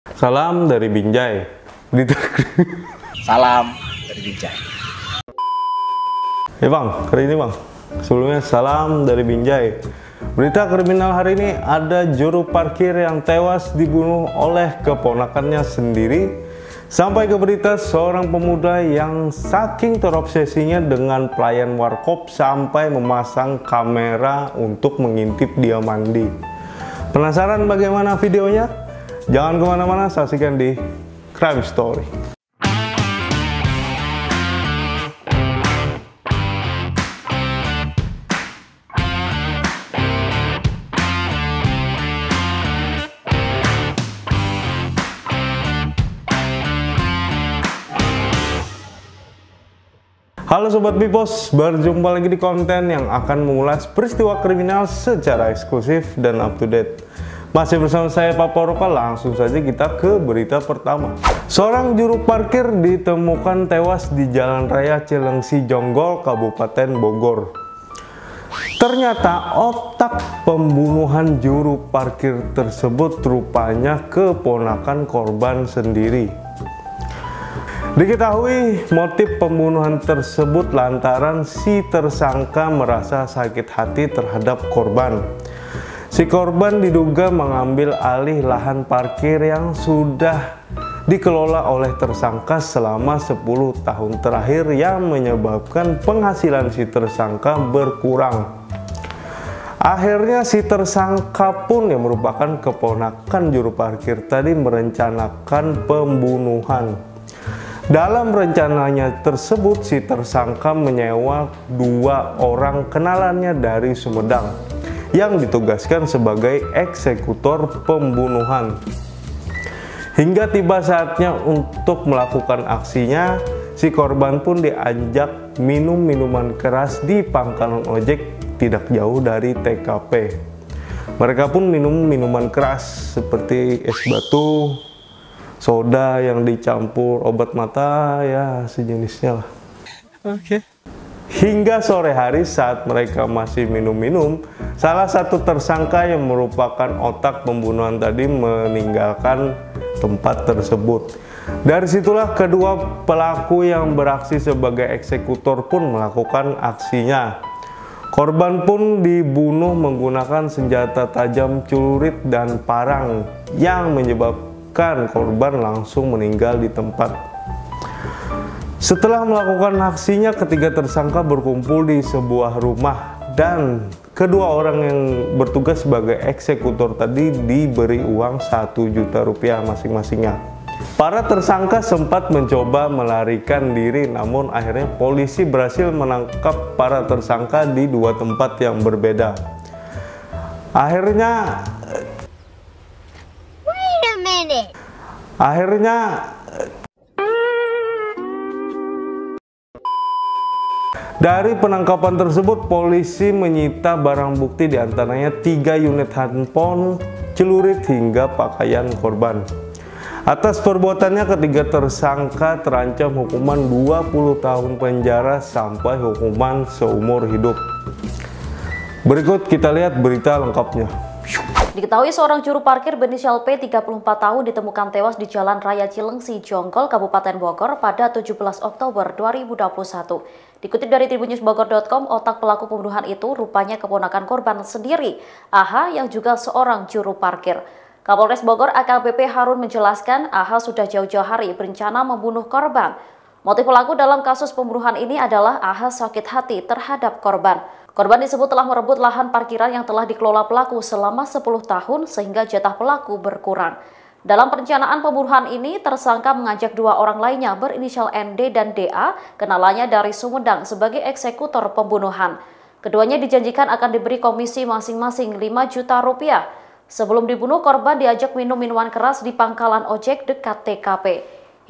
Salam dari Binjai. Berita. Salam dari Binjai. Bang, hari ini bang. Sebelumnya salam dari Binjai. Berita kriminal hari ini, ada juru parkir yang tewas dibunuh oleh keponakannya sendiri. Sampai ke berita seorang pemuda yang saking terobsesinya dengan pelayan warkop sampai memasang kamera untuk mengintip dia mandi. Penasaran bagaimana videonya? Jangan kemana-mana, saksikan di Crime Story. Halo Sobat Bipos, berjumpa lagi di konten yang akan mengulas peristiwa kriminal secara eksklusif dan up to date. Masih bersama saya Pak Poroka, langsung saja kita ke berita pertama. Seorang juru parkir ditemukan tewas di Jalan Raya Cilengsi Jonggol, Kabupaten Bogor. Ternyata otak pembunuhan juru parkir tersebut rupanya keponakan korban sendiri. Diketahui motif pembunuhan tersebut lantaran si tersangka merasa sakit hati terhadap korban. Si korban diduga mengambil alih lahan parkir yang sudah dikelola oleh tersangka selama 10 tahun terakhir yang menyebabkan penghasilan si tersangka berkurang. Akhirnya si tersangka pun yang merupakan keponakan juru parkir tadi merencanakan pembunuhan. Dalam rencananya tersebut, si tersangka menyewa 2 orang kenalannya dari Sumedang yang ditugaskan sebagai eksekutor pembunuhan. Hingga tiba saatnya untuk melakukan aksinya, si korban pun diajak minum minuman keras di pangkalan ojek tidak jauh dari TKP. Mereka pun minum minuman keras seperti es batu, soda yang dicampur obat mata, ya sejenisnya lah. Oke. Hingga sore hari saat mereka masih minum-minum, salah satu tersangka yang merupakan otak pembunuhan tadi meninggalkan tempat tersebut. Dari situlah kedua pelaku yang beraksi sebagai eksekutor pun melakukan aksinya. Korban pun dibunuh menggunakan senjata tajam, celurit, dan parang yang menyebabkan korban langsung meninggal di tempat. Setelah melakukan aksinya, ketiga tersangka berkumpul di sebuah rumah dan kedua orang yang bertugas sebagai eksekutor tadi diberi uang 1 juta rupiah masing-masingnya. Para tersangka sempat mencoba melarikan diri, namun akhirnya polisi berhasil menangkap para tersangka di 2 tempat yang berbeda. Akhirnya dari penangkapan tersebut, polisi menyita barang bukti diantaranya 3 unit handphone, celurit, hingga pakaian korban. Atas perbuatannya, ketiga tersangka terancam hukuman 20 tahun penjara sampai hukuman seumur hidup. Berikut kita lihat berita lengkapnya. Diketahui seorang juru parkir berinisial P 34 tahun ditemukan tewas di Jalan Raya Cilengsi Jonggol, Kabupaten Bogor pada 17 Oktober 2021. Dikutip dari tribunnews.bogor.com, otak pelaku pembunuhan itu rupanya keponakan korban sendiri, AH, yang juga seorang juru parkir. Kapolres Bogor AKBP Harun menjelaskan, AH sudah jauh-jauh hari berencana membunuh korban. Motif pelaku dalam kasus pembunuhan ini adalah AH sakit hati terhadap korban. Korban disebut telah merebut lahan parkiran yang telah dikelola pelaku selama 10 tahun sehingga jatah pelaku berkurang. Dalam perencanaan pembunuhan ini, tersangka mengajak 2 orang lainnya berinisial ND dan DA, kenalannya dari Sumedang, sebagai eksekutor pembunuhan. Keduanya dijanjikan akan diberi komisi masing-masing 5 juta rupiah. Sebelum dibunuh, korban diajak minum minuman keras di pangkalan ojek dekat TKP.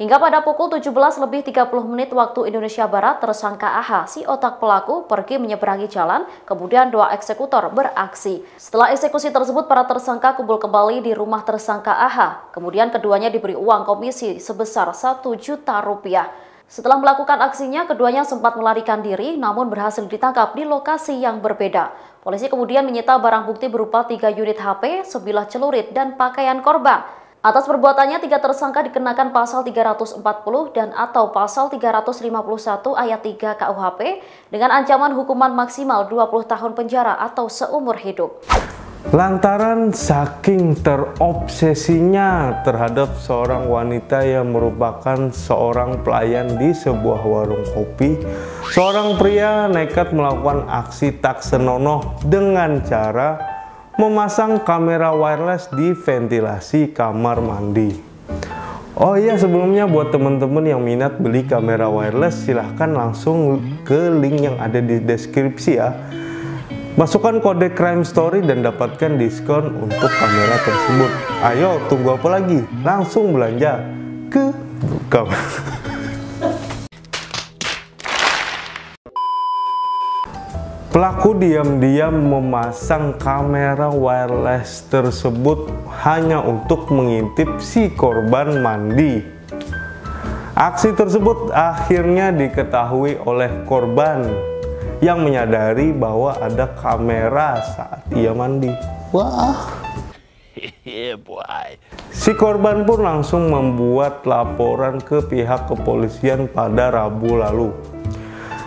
Hingga pada pukul 17.30 waktu Indonesia Barat, tersangka AH, si otak pelaku, pergi menyeberangi jalan, kemudian 2 eksekutor beraksi. Setelah eksekusi tersebut, para tersangka kumpul kembali di rumah tersangka AH. Kemudian keduanya diberi uang komisi sebesar 1 juta rupiah. Setelah melakukan aksinya, keduanya sempat melarikan diri, namun berhasil ditangkap di lokasi yang berbeda. Polisi kemudian menyita barang bukti berupa 3 unit HP, sebilah celurit, dan pakaian korban. Atas perbuatannya, 3 tersangka dikenakan pasal 340 dan atau pasal 351 ayat 3 KUHP dengan ancaman hukuman maksimal 20 tahun penjara atau seumur hidup. Lantaran saking terobsesinya terhadap seorang wanita yang merupakan seorang pelayan di sebuah warung kopi, seorang pria nekat melakukan aksi tak senonoh dengan cara memasang kamera wireless di ventilasi kamar mandi. Oh iya, sebelumnya buat teman-teman yang minat beli kamera wireless, silahkan langsung ke link yang ada di deskripsi ya. Masukkan kode Crime Story dan dapatkan diskon untuk kamera tersebut. Ayo, tunggu apa lagi? Langsung belanja ke kamera. Pelaku diam-diam memasang kamera wireless tersebut hanya untuk mengintip si korban mandi. Aksi tersebut akhirnya diketahui oleh korban yang menyadari bahwa ada kamera saat ia mandi. Wah. Si korban pun langsung membuat laporan ke pihak kepolisian pada Rabu lalu.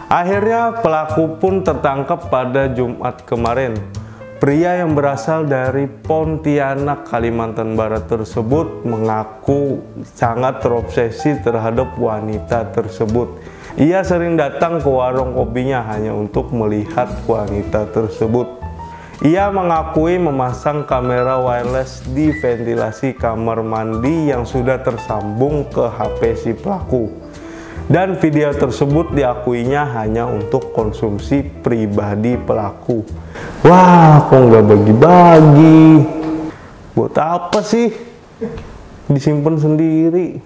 Akhirnya pelaku pun tertangkap pada Jumat kemarin. Pria yang berasal dari Pontianak, Kalimantan Barat tersebut mengaku sangat terobsesi terhadap wanita tersebut. Ia sering datang ke warung kopinya hanya untuk melihat wanita tersebut. Ia mengakui memasang kamera wireless di ventilasi kamar mandi yang sudah tersambung ke HP si pelaku. Dan video tersebut diakuinya hanya untuk konsumsi pribadi pelaku. Wah, kok nggak bagi-bagi? Buat apa sih? Disimpan sendiri.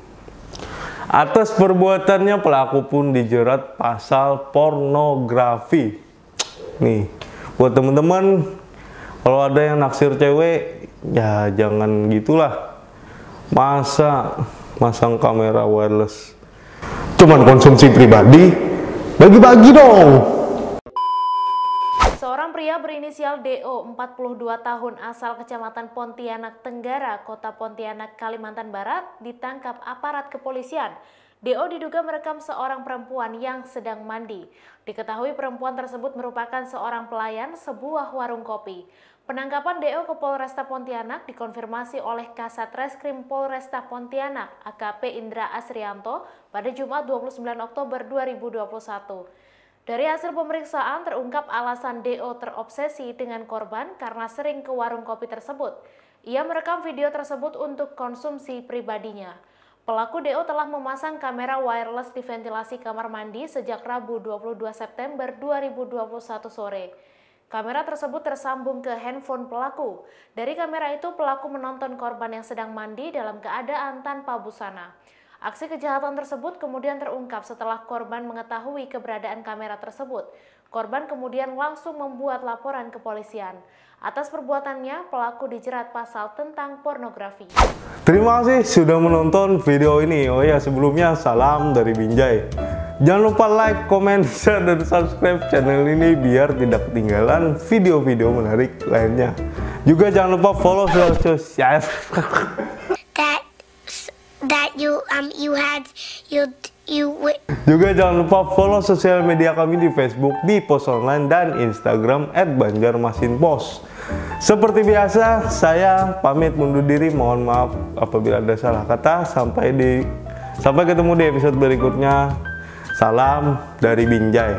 Atas perbuatannya pelaku pun dijerat pasal pornografi. Nih, buat teman-teman, kalau ada yang naksir cewek, ya jangan gitulah. Masa masang kamera wireless cuman konsumsi pribadi, bagi-bagi dong. Seorang pria berinisial DO, 42 tahun, asal Kecamatan Pontianak Tenggara, Kota Pontianak, Kalimantan Barat, ditangkap aparat kepolisian. DO diduga merekam seorang perempuan yang sedang mandi. Diketahui perempuan tersebut merupakan seorang pelayan sebuah warung kopi. Penangkapan DO ke Polresta Pontianak dikonfirmasi oleh Kasat Reskrim Polresta Pontianak AKP Indra Asrianto pada Jumat 29 Oktober 2021. Dari hasil pemeriksaan terungkap alasan DO terobsesi dengan korban karena sering ke warung kopi tersebut. Ia merekam video tersebut untuk konsumsi pribadinya. Pelaku DO telah memasang kamera wireless di ventilasi kamar mandi sejak Rabu 22 September 2021 sore. Kamera tersebut tersambung ke handphone pelaku. Dari kamera itu pelaku menonton korban yang sedang mandi dalam keadaan tanpa busana. Aksi kejahatan tersebut kemudian terungkap setelah korban mengetahui keberadaan kamera tersebut. Korban kemudian langsung membuat laporan ke kepolisian. Atas perbuatannya, pelaku dijerat pasal tentang pornografi. Terima kasih sudah menonton video ini. Oh ya, sebelumnya salam dari Binjai. Jangan lupa like, comment, share, dan subscribe channel ini biar tidak ketinggalan video-video menarik lainnya. Juga jangan lupa follow sosial Juga jangan lupa follow sosial media kami di Facebook, di Pos Online, dan Instagram @banjarmasinpos. Seperti biasa, saya pamit mundur diri. Mohon maaf apabila ada salah kata. Sampai ketemu di episode berikutnya. Salam dari Binjai.